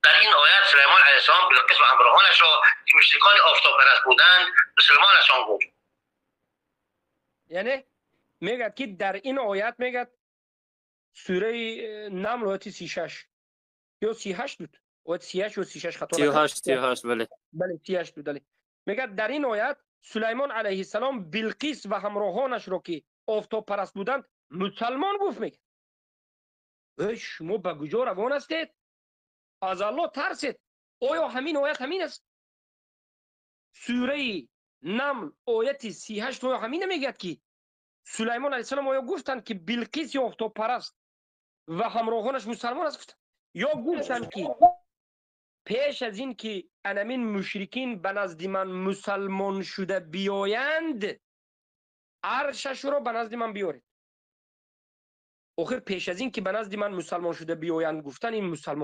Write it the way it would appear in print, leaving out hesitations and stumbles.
در این آیت سلیمان علیه السلام بلقیس و همراهانش را که مشرکان آفتاب پرست بودند مسلمانشان گفت. یعنی میگه که در این آیت میگه سوره نمل آیت 36 یا 38 بود، آیت 38 و 36 خطا نکنم، 38 بله 38 بود. میگه در این آیت سلیمان علیه السلام بلقیس و همراهانش را که آفتاب پرست بودند مسلمان گفت. میگه شما به کجا روان هستید؟ از الله ترسید. آیا همین آیت همین است؟ سوره نمل آیت 38 آیا همین میگه که سلیمان علیه السلام آیا گفتند که بلقیس آفتاب پرست و همراهانش مسلمان است گفتند، یا گفتند که پیش از این که انمین مشرکین به نزد من مسلمان شده بیایند عرشش را به نزد من بیارید. آخر پیش از این که به نزد من مسلمان شده بیایند گفتن این مسلمان